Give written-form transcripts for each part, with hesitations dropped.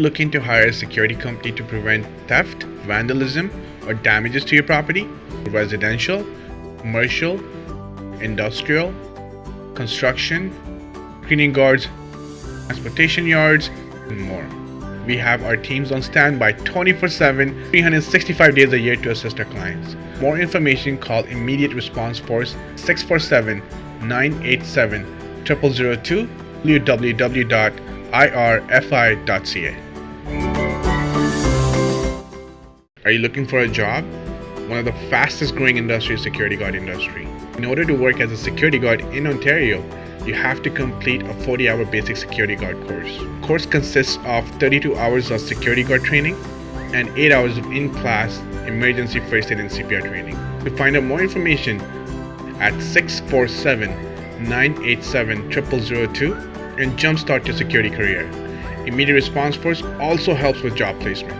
looking to hire a security company to prevent theft, vandalism, or damages to your property? Residential, commercial, industrial, construction, cleaning guards, transportation yards, and more. We have our teams on standby 24/7, 365 days a year to assist our clients. More information, call Immediate Response Force 647-987-0002, www.irfi.ca. Are you looking for a job? One of the fastest growing industries is security guard industry. In order to work as a security guard in Ontario, you have to complete a 40-hour basic security guard course. The course consists of 32 hours of security guard training and 8 hours of in-class emergency first aid and CPR training. To find out more information at 647-987-0002 and jumpstart your security career. Immediate Response Force also helps with job placement.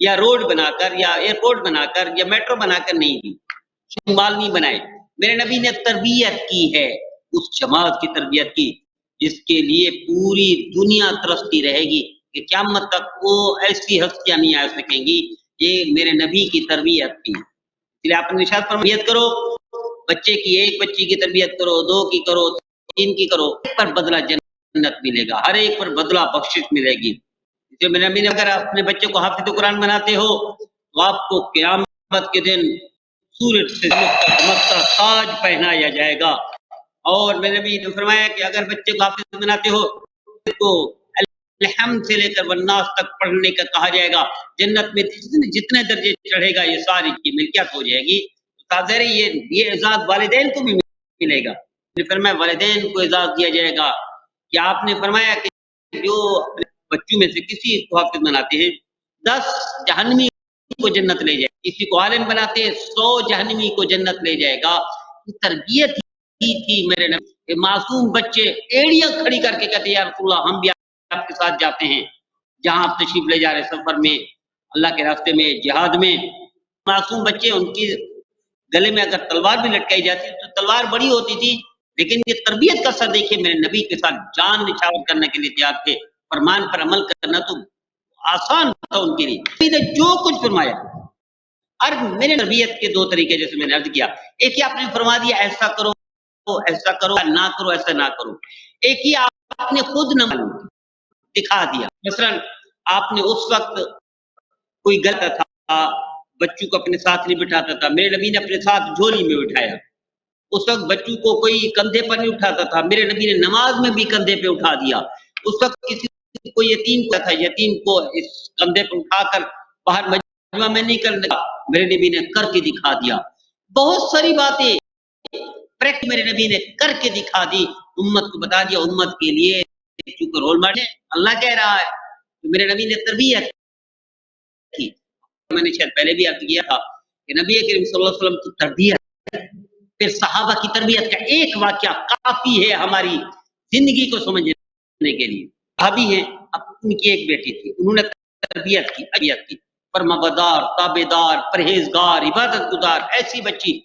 یا road بنا کر یا airport بنا کر یا metro بنا کر نہیں دی، شمال نہیں بنائے. میرے نبی نے تربیت کی ہے اس جماعت کی تربیت کی جس کے لیے پوری دنیا ترستی رہے گی کہ قیامت تک وہ ایسی ہستیاں نہیں آ سکیں گی. یہ میرے نبی کی تربیت کی. اس لیے آپ نے ارشاد فرمایا تربیت کرو، بچے کی ایک بچی کی تربیت کرو، 2 کی کرو، 3 کی کرو، ایک پر بدلہ جنت ملے گا، ہر ایک پر بدلہ بخشش ملے گی. اس لیے میرے نبی نے اگر اپنے بچے کو حافظ قرآن بناتے ہو تو آپ کو قیامت کے دن سورج سے چمکتا تاج پہنایا جائے گا. اور میرے نبی نے فرمایا کہ اگر بچے کو حافظ بناتے ہو تو الحمد سے لے کر والناس تک پڑھنے کا کہا جائے گا. جنت میں جتنے درجے چڑھے گا یہ ساری کی ملکیت ہو جائے گی. یہ اعزاز والدین کو بھی ملے گا. فرمایا والدین کو اعزاز دیا جائے گا کہ آپ نے فرمایا کہ جو بچوں میں سے کسی کو حافظ بناتے ہیں 10 جہنمی کو جنت لے جائے، کسی کو عالم بناتے ہیں 100 جہنمی کو جنت لے جائے گا. یہ تربیت ہی تھی میرے نبی. معصوم بچے ایڑیاں کھڑی کر کے کہتے ہیں یا رسول اللہ ہم بھی آپ کے ساتھ جاتے ہیں جہاں آپ تشریف لے جا رہے سفر میں، اللہ کے راستے میں، جہاد میں. معصوم بچے ان کی گلے میں اگر تلوار بھی لٹکائی جاتی تو تلوار بڑی ہوتی تھی، لیکن یہ تربیت کا سر دیکھیے میرے نبی کے ساتھ جان نچھاور کرنے کے لیے تیار تھے. فرمان پر عمل کرنا تو آسان تھا ان کے لیے. نبی نے جو کچھ فرمایا. اور میرے تربیت کے 2 طریقے جیسے میں نے عرض کیا، ایک ہی آپ نے فرما دیا ایسا کرو ایسا کرو، نہ کرو ایسا نہ کرو. ایک ہی آپ نے خود نہ دکھا دیا. مثلا آپ نے اس وقت کوئی غلط تھا بچوں کو اپنے ساتھ نہیں بٹھاتا تھا، میرے نبی نے اپنے ساتھ جھولی میں بٹھایا. اس وقت بچوں کو کوئی کندھے پر نہیں اٹھاتا تھا، میرے نبی نے نماز میں بھی کندھے پہ اٹھا دیا. اس وقت کسی کو یتیم تھا، یتیم کو اس کندھے پہ اٹھا کر باہر مجمع میں نہیں کرنے کا، میرے نبی نے کر کے دکھا دیا. بہت ساری باتیں میرے نبی نے کر کے دکھا دی، امت کو بتا دیا. امت کے لیے چونکہ رول ماڈل اللہ کہہ رہا ہے تو میرے نبی نے تربیت کی. میں نے شاید پہلے بھی عرض کیا تھا کہ نبی کریم صلی اللہ علیہ وسلم کی تربیت، پھر صحابہ کی تربیت کا ایک واقعہ کافی ہے ہماری زندگی کو سمجھنے کے لیے. صحابی ہیں، ان کی ایک بیٹی تھی، انہوں نے تربیت کی فرمانبردار، تابعدار، پرہیزگار، عبادت گزار ایسی بچی.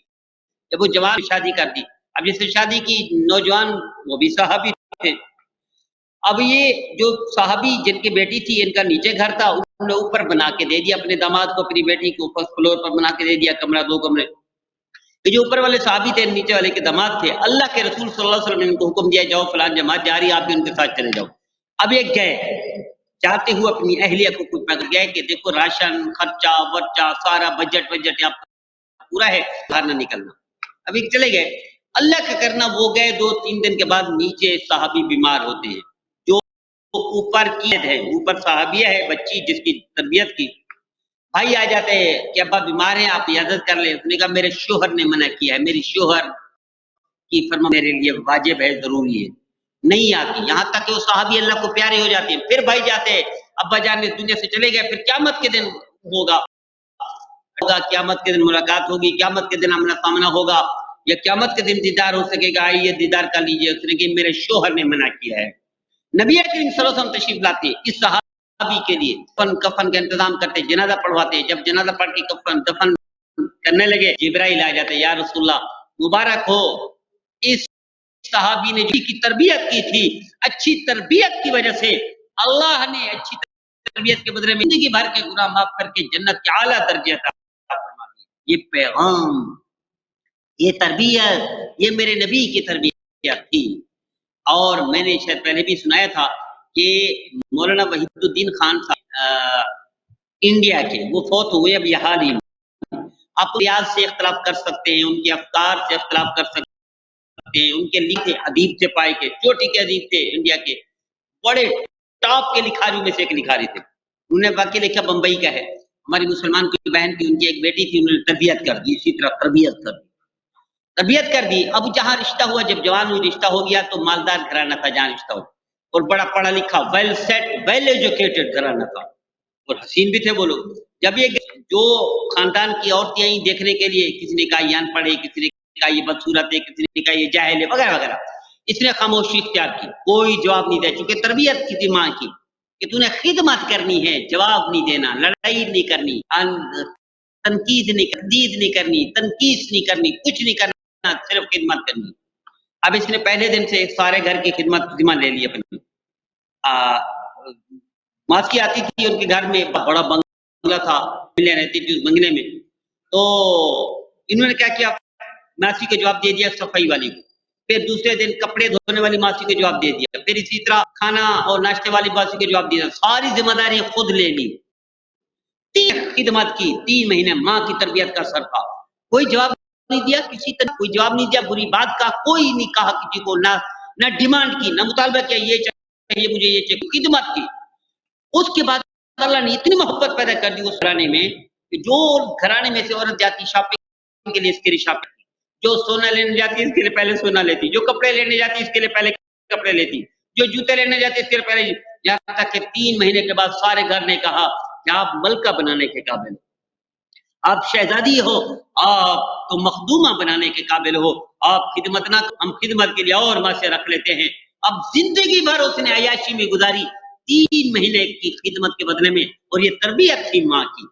جب وہ جوان شادی کر دی، اب جس نے شادی کی نوجوان وہ بھی صحابی تھے. اب یہ جو صحابی جن کی بیٹی تھی ان کا نیچے گھر تھا، انہوں نے اوپر بنا کے دے دیا اپنے داماد کو، اپنی بیٹی کو فرسٹ فلور پر بنا کے دے دیا کمرہ 2 کمرے. جو اوپر والے صحابی تھے نیچے والے کے داماد تھے. اللہ کے رسول صلی اللہ علیہ وسلم نے ان کو حکم دیا جاؤ فلان جماعت جا رہی ہے، آپ بھی ان کے ساتھ چلے جاؤ. اب یہ گئے جاتے ہوئے اپنی اہلیہ کو کچھ پیغام گئے کہ دیکھو راشن خرچہ ورچہ سارا بجٹ آپ پورا ہے، باہر نہ نکلنا. ابھی چلے گئے. اللہ کا کرنا وہ گئے 2-3 دن کے بعد نیچے صحابی بیمار ہوتے ہیں. جو اوپر کی ہے، اوپر صحابیہ ہے بچی جس کی تربیت کی، بھائی آ جاتے ہیں کہ ابا بیمار ہیں آپ عیادت کر لیں. اس نے کہا میرے شوہر نے منع کیا ہے، میری شوہر کی فرما میرے لیے واجب ہے، ضروری ہے، نہیں آتی. یہاں تک کہ وہ صحابی اللہ کو پیارے ہو جاتے ہیں. پھر بھائی جاتے ہیں ابا جان اس دنیا سے چلے گئے، پھر قیامت کے دن ہوگا، قیامت کے دن ملاقات ہوگی، قیامت کے دن آمنا سامنا ہوگا، یا قیامت کے دن دیدار ہو سکے گا، آئیے دیدار کر لیجیے. اس نے کہ میرے شوہر نے منع کیا ہے. نبی کریم صلی اللہ علیہ وسلم تشریف لاتے اس صحابی کے لیے کفن کا انتظام کرتے، جنازہ پڑھواتے. جب جنازہ پڑھ کے کفن دفن کرنے لگے جبرائیل آ جاتے، یا رسول اللہ مبارک ہو اس صحابی نے جی کی تربیت کی تھی، اچھی تربیت کی وجہ سے اللہ نے اچھی تربیت کے بدلے میں زندگی بھر کے گناہ معاف کر کے جنت کے اعلیٰ درجے عطا فرما دیے. یہ پیغام، یہ تربیت، یہ میرے نبی کی تربیت تھی. اور میں نے شاید پہلے بھی سنایا تھا کہ مولانا وحید الدین خان صاحب انڈیا کے، وہ فوت ہوئے اب یہ حال ہی میں. آپ ریاض سے اختلاف کر سکتے ہیں، ان کے افکار سے اختلاف کر سکتے ہیں، ان کے لکھے ادیب سے پائے کے چوٹی کے ادیب تھے انڈیا کے، بڑے ٹاپ کے لکھاریوں میں سے ایک لکھاری تھے. انہوں نے واقعی لکھا بمبئی کا ہے، ہماری مسلمان کی بہن کی ان کی ایک بیٹی تھی، انہوں نے تربیت کر دی، اسی طرح تربیت کر دی. اب جہاں رشتہ ہوا، جب جوان ہوئی رشتہ ہو گیا تو مالدار گھرانہ تھا جہاں رشتہ ہوا، اور بڑا پڑھا لکھا ویل سیٹ ویل ایجوکیٹڈ گھرانہ تھا، اور حسین بھی تھے وہ لوگ. جب یہ جو خاندان کی عورتیں آئیں دیکھنے کے لیے، کسی نے کہا یہ ان پڑھ ہے، کسی نے کہا یہ بدصورت ہے، کسی نے کہا یہ جاہل ہے وغیرہ وغیرہ، اس نے خاموشی اختیار کی، کوئی جواب نہیں دیا چونکہ تربیت کی تھی ماں کی کہ تو نے خدمت کرنی ہے، جواب نہیں دینا، لڑائی نہیں کرنی، تنقید نہیں کرنی، تنقید نہیں کرنی، کچھ نہیں کرنا، صرف خدمت کرنی۔ اب اس نے پہلے دن سے سارے گھر کی خدمت ذمہ لے لی اپنی۔ ماسکی آتی تھی ان کے گھر میں، بڑا بنگلہ تھا، ملے رہتی تھی اس بنگلے میں، تو انہوں نے کیا کیا، ماسی کو جواب دے دیا صفائی والی کو، پھر دوسرے دن کپڑے دھونے والی ماسی کو جواب دے دیا، پھر اسی طرح کھانا اور ناشتے والی ماسی کو جواب دیا، ساری ذمہ داری خود لے لی، 3 خدمت کی، 3 مہینے ماں کی تربیت کا سر تھا، کوئی جواب نہیں دیا، کسی طرح کوئی جواب نہیں دیا، بری بات کا کوئی نہیں کہا کسی کو، نہ ڈیمانڈ کی، نہ مطالبہ کیا یہ چاہیے مجھے یہ چاہیے، خدمت کی۔ اس کے بعد اللہ نے اتنی محبت پیدا کر دی اس گھرانے میں کہ جو گھرانے میں سے عورت جاتی شاپنگ کے لیے، اس کے لیے شاپنگ، جو سونا لینے جاتی اس کے لیے پہلے سونا لیتی، جو کپڑے لینے جاتی اس کے لیے پہلے کپڑے لیتی، جو جوتے لینے جاتی اس کے لیے پہلے، یہاں تک کہ 3 مہینے کے بعد سارے گھر نے کہا کہ آپ ملکہ بنانے کے قابل ہو، آپ شہزادی ہو، آپ تو مخدومہ بنانے کے قابل ہو، آپ خدمت نہ، ہم خدمت کے لیے اور ماں سے رکھ لیتے ہیں۔ اب زندگی بھر اس نے عیاشی میں گزاری 3 مہینے کی خدمت کے بدلے میں، اور یہ تربیت تھی ماں کی۔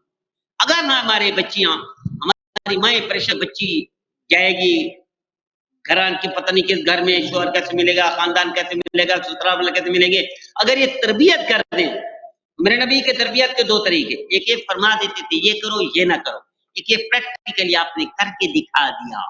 اگر نہ ہمارے بچیاں، ہماری مائیں پریشان، بچی جائے گی گھران کی پتہ نہیں کس گھر میں، شوہر کیسے ملے گا، خاندان کیسے ملے گا، سسرال کیسے ملیں گے، اگر یہ تربیت کر دیں۔ میرے نبی کے تربیت کے 2 طریقے، ایک یہ فرما دیتے تھے یہ کرو یہ نہ کرو، ایک یہ پریکٹیکلی آپ نے کر کے دکھا دیا،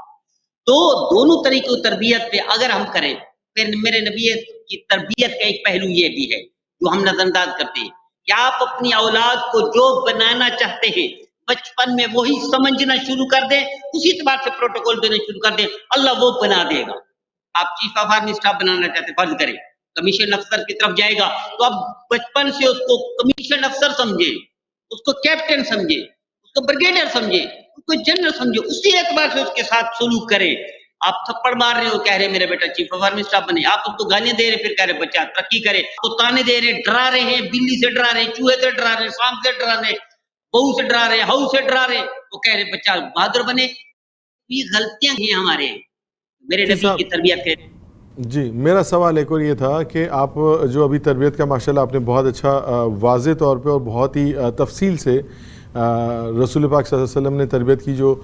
تو دونوں طریقوں تربیت پہ اگر ہم کریں، پھر میرے نبی کی تربیت کا ایک پہلو یہ بھی ہے جو ہم نظر انداز کرتے ہیں کہ آپ اپنی اولاد کو جو بنانا چاہتے ہیں بچپن میں وہی سمجھنا شروع کر دیں، اسی اعتبار سے پروٹوکول دینا شروع کر دیں، اللہ وہ بنا دے گا۔ آپ چیف آف آرمی اسٹاف بنانا چاہتے ہیں، فرض کریں کمیشن افسر کی طرف جائے گا، تو اب بچپن سے اس کو کمیشن افسر سمجھے، اس کو کیپٹن سمجھے، اس کو بریگیڈیئر سمجھے، اس کو جنرل سمجھے، اسی اعتبار سے اس کے ساتھ سلوک کریں۔ آپ تھپڑ مار رہے ہو، کہہ رہے میرا بیٹا چیف آف آرمی اسٹاف بنے، آپ اس کو گالیاں دے رہے، پھر کہہ رہے بچہ ترقی کرے، تو تانے دے رہے، ڈرا رہے ہیں، بلی سے ڈرا رہے، چوہے سے ڈرا رہے، سانپ سے ڈرا رہے، بہو سے ڈرا رہے، ہاؤ سے ڈرا رہے، وہ کہہ رہے بچہ بہادر بنے۔ یہ غلطیاں ہیں ہمارے میرے نبی کی تربیت کے۔ جی میرا سوال ایک اور یہ تھا کہ آپ جو ابھی تربیت کا ماشاءاللہ آپ نے بہت اچھا واضح طور پہ اور بہت ہی تفصیل سے رسول پاک صلی اللہ علیہ وسلم نے تربیت کی جو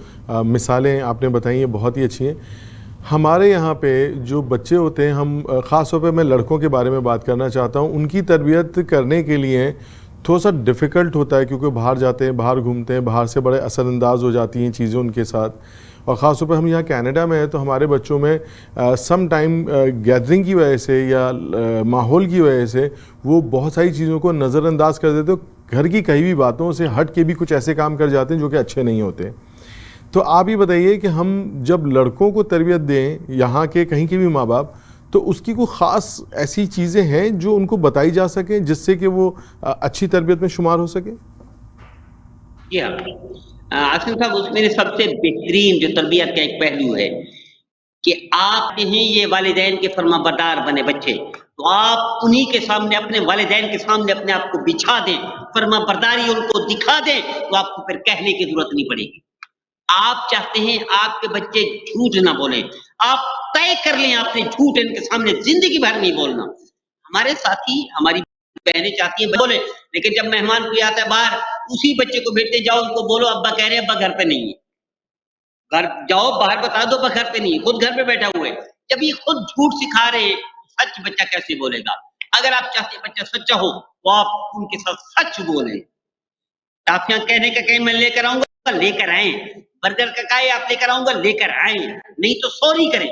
مثالیں آپ نے بتائی ہیں بہت ہی اچھی ہیں۔ ہمارے یہاں پہ جو بچے ہوتے ہیں، ہم خاص طور پہ میں لڑکوں کے بارے میں بات کرنا چاہتا ہوں، ان کی تربیت کرنے کے لیے تھوڑا سا ڈیفیکلٹ ہوتا ہے، کیونکہ باہر جاتے ہیں، باہر گھومتے ہیں، باہر سے بڑے اثر انداز ہو جاتی ہیں چیزیں ان کے ساتھ، اور خاص طور پہ ہم یہاں کینیڈا میں ہیں تو ہمارے بچوں میں سم ٹائم گیدرنگ کی وجہ سے یا ماحول کی وجہ سے وہ بہت ساری چیزوں کو نظر انداز کر دیتے، گھر کی کئی بھی باتوں سے ہٹ کے بھی کچھ ایسے کام کر جاتے ہیں جو کہ اچھے نہیں ہوتے۔ تو آپ یہ بتائیے کہ ہم جب لڑکوں کو تربیت دیں یہاں کے کہیں کے بھی ماں باپ، تو اس کی کوئی خاص ایسی چیزیں ہیں جو ان کو بتائی جا سکیں جس سے کہ وہ اچھی تربیت میں شمار ہو سکے؟ جی ہاں عاصم صاحب، اس میں سب سے بہترین جو تربیت کا ایک پہلو ہے کہ آپ ہیں یہ والدین کے فرما بردار بنے بچے، تو آپ انہی کے سامنے، اپنے والدین کے سامنے اپنے آپ کو بچھا دیں، فرما برداری ان کو دکھا دیں، تو آپ کو پھر کہنے کی ضرورت نہیں پڑے گی۔ آپ چاہتے ہیں آپ کے بچے جھوٹ نہ بولیں، آپ طے کر لیں اپنے جھوٹ ان کے سامنے زندگی بھر نہیں بولنا۔ ہمارے ساتھی، ہماری بہنیں چاہتی ہیں بولے، لیکن جب مہمان کوئی آتا ہے باہر، اسی بچے کو بھیجتے جاؤ ان کو بولو ابا کہہ رہے ہیں ابا گھر پہ نہیں ہے، گھر جاؤ باہر بتا دو ابا گھر پہ نہیں ہے، خود گھر پہ بیٹھا ہوئے۔ جب یہ خود جھوٹ سکھا رہے ہیں، سچ بچہ کیسے بولے گا؟ اگر آپ چاہتے ہیں بچہ سچا ہو تو آپ ان کے ساتھ سچ بولیں۔ ٹافیاں کہنے کا کہیں میں لے کر آؤں گا، لے کر آئیں، برگر کا کہا آپ لے کر آؤں گا، لے کر آئیں، نہیں تو سوری کریں۔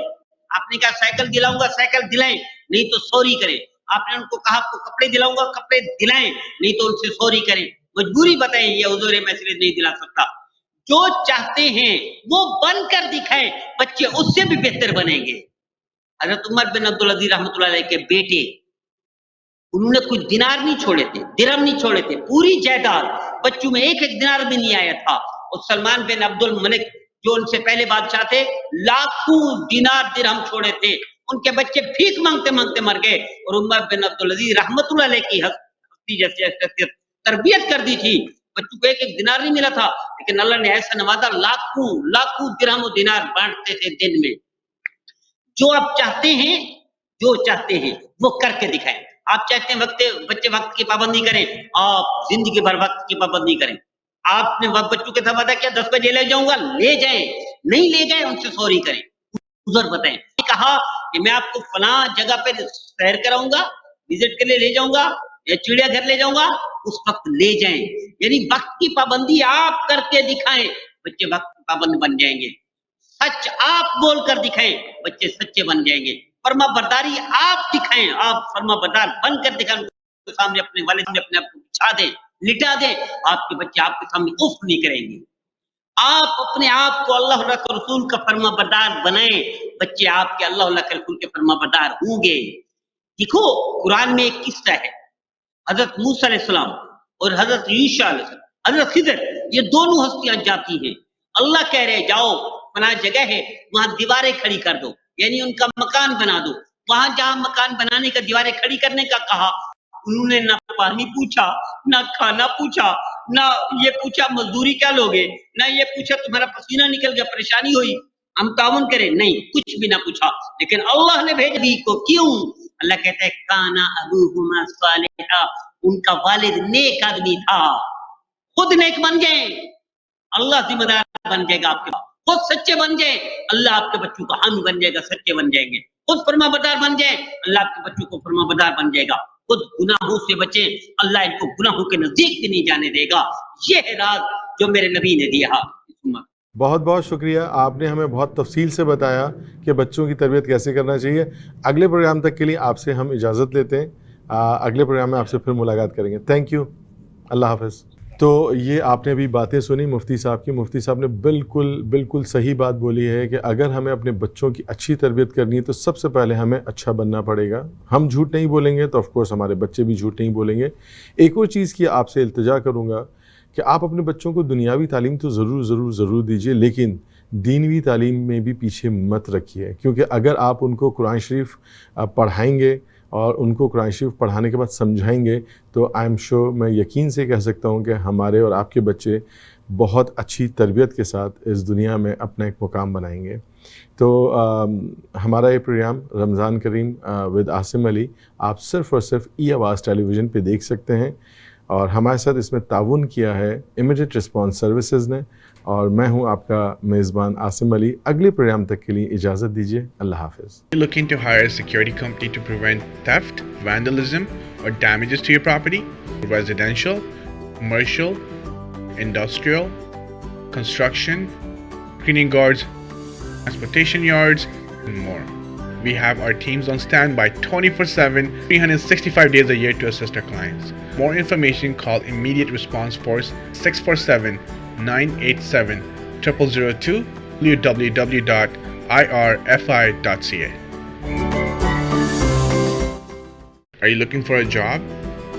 آپ نے کہا سائیکل دلاؤں گا، سائیکل دلائیں، نہیں تو سوری کریں۔ آپ نے ان کو کہا آپ کو کپڑے دلاؤں گا، کپڑے دلائیں، نہیں تو ان سے سوری کریں، مجبوری بتائیں یہ حضور میں اس لیے نہیں دلا سکتا۔ جو چاہتے ہیں وہ بن کر دکھائیں، بچے اس سے بھی بہتر بنیں گے۔ حضرت عمر بن عبدالعزیز رحمۃ اللہ علیہ کے بیٹے، انہوں نے کوئی دینار نہیں چھوڑے تھے، درہم نہیں چھوڑے تھے، پوری جائیداد، بچوں میں ایک دینار بھی نہیں آیا تھا۔ اور سلمان بن عبد الملک جو ان سے پہلے بادشاہ تھے، لاکھوں دینار درہم چھوڑے تھے، ان کے بچے بھیک مانگتے مانگتے مر گئے۔ اور عمر بن عبدالعزیز رحمۃ اللہ علیہ کی ہستی جیسے تربیت کر دی تھی، بچوں کو ایک دینار نہیں ملا تھا، لیکن اللہ نے ایسا نوازا، لاکھوں لاکھوں درہم و دینار بانٹتے تھے دن میں۔ جو آپ چاہتے ہیں، جو چاہتے ہیں وہ کر کے دکھائیں۔ آپ چاہتے ہیں بچے وقت کی پابندی کریں، آپ زندگی بھر وقت کی پابندی کریں. آپ نے بچوں کے ساتھ وعدہ کیا 10 بجے لے جاؤں گا، لے جائیں. نہیں لے گئے ان سے سوری کریں، عذر بتائیں. کہا کہ میں آپ کو فلاں جگہ پہ سیر کراؤں گا، وزٹ کے لیے لے جاؤں گا یا چڑیا گھر لے جاؤں گا، اس وقت لے جائیں. یعنی وقت کی پابندی آپ کر کے دکھائیں، بچے وقت کی پابند بن جائیں گے. سچ آپ بول کر دکھائیں، بچے سچے بن جائیں گے. فرما برداری آپ دکھائیں، آپ فرما بردار بن کر دکھائیں. سامنے اپنے والد نے اپنے آپ کو بچھا دیں، لٹا دیں، آپ کے بچے آپ کے سامنے اف نہیں کریں گے. آپ اپنے آپ کو اللہ کے رسول کا فرما بردار بنائیں، بچے آپ کے اللہ کے رسول کے فرما بردار ہوں گے. دیکھو قرآن میں ایک قصہ ہے، حضرت موسیٰ علیہ السلام اور حضرت یوشع علیہ السلام، حضرت خضر، یہ دونوں ہستیاں جاتی ہیں. اللہ کہہ رہے جاؤ فلاں جگہ ہے وہاں دیواریں کھڑی کر دو، یعنی ان کا مکان بنا دو. وہاں جہاں مکان بنانے کا، دیواریں کھڑی کرنے کا کہا، انہوں نے نہ پانی پوچھا، نہ کھانا پوچھا، نہ یہ پوچھا مزدوری کیا لوگے، نہ یہ پوچھا تمہارا پسینہ نکل گیا پریشانی ہوئی ہم تعاون کریں، نہیں، کچھ بھی نہ پوچھا. لیکن اللہ نے بھیج دی کو کیوں؟ اللہ کہتا ہے کانا ابوہما صالحا، ان کا والد نیک آدمی تھا. خود نیک بن جائیں، اللہ ذمہ دار بن جائے گا آپ کے پاس. خود سچے بن جائیں، اللہ آپ کے بچوں کا حامی بن جائے گا، سچے بن جائیں گے. خود فرما بردار بن جائیں، اللہ آپ کے بچوں کو فرما بردار بن جائے گا. خود گناہوں سے بچیں، اللہ ان کو گناہوں کے نزدیک بھی نہیں جانے دے گا. یہ ہے راز جو میرے نبی نے دیا. بہت بہت شکریہ، آپ نے ہمیں بہت تفصیل سے بتایا کہ بچوں کی تربیت کیسے کرنا چاہیے. اگلے پروگرام تک کے لیے آپ سے ہم اجازت لیتے ہیں، اگلے پروگرام میں آپ سے پھر ملاقات کریں گے. تھینک یو، اللہ حافظ. تو یہ آپ نے ابھی باتیں سنی مفتی صاحب کی. مفتی صاحب نے بالکل صحیح بات بولی ہے کہ اگر ہمیں اپنے بچوں کی اچھی تربیت کرنی ہے تو سب سے پہلے ہمیں اچھا بننا پڑے گا. ہم جھوٹ نہیں بولیں گے تو آف کورس ہمارے بچے بھی جھوٹ نہیں بولیں گے. ایک اور چیز کی آپ سے التجا کروں گا کہ آپ اپنے بچوں کو دنیاوی تعلیم تو ضرور دیجئے، لیکن دینوی تعلیم میں بھی پیچھے مت رکھیے. کیونکہ اگر آپ ان کو قرآن شریف پڑھائیں گے اور ان کو قرآن شریف پڑھانے کے بعد سمجھائیں گے تو آئی ایم شیور، میں یقین سے کہہ سکتا ہوں کہ ہمارے اور آپ کے بچے بہت اچھی تربیت کے ساتھ اس دنیا میں اپنا ایک مقام بنائیں گے. تو ہمارا یہ پروگرام رمضان کریم ود عاصم علی آپ صرف اور صرف ای آواز ٹیلی ویژن پہ دیکھ سکتے ہیں، اور ہمارے ساتھ اس میں تعاون کیا ہے امیڈیٹ رسپانس سروسز نے، اور میں ہوں آپ کا میزبان عاصم علی. اگلے پروگرام تک کے لیے اجازت دیجیے. اللہ حافظ. Looking to hire a security company to prevent theft, vandalism, or damages to your property? Residential, commercial, industrial, construction, cleaning guards, transportation yards, and more. We have our teams on standby 24/7, 365 days a year to assist our clients. More information, call Immediate Response Force 647-987-0002, www.irfi.ca. Are you looking for a job?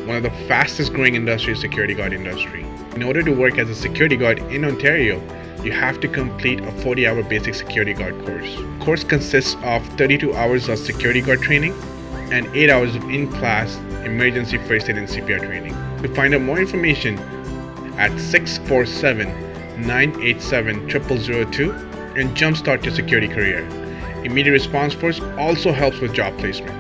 One of the fastest growing industries is security guard industry. In order to work as a security guard in Ontario, you have to complete a 40-hour basic security guard course. The course consists of 32 hours of security guard training and 8 hours of in-class emergency first aid and CPR training. To find out more information at 647-987-0002 and jumpstart your security career. Immediate Response Force also helps with job placement.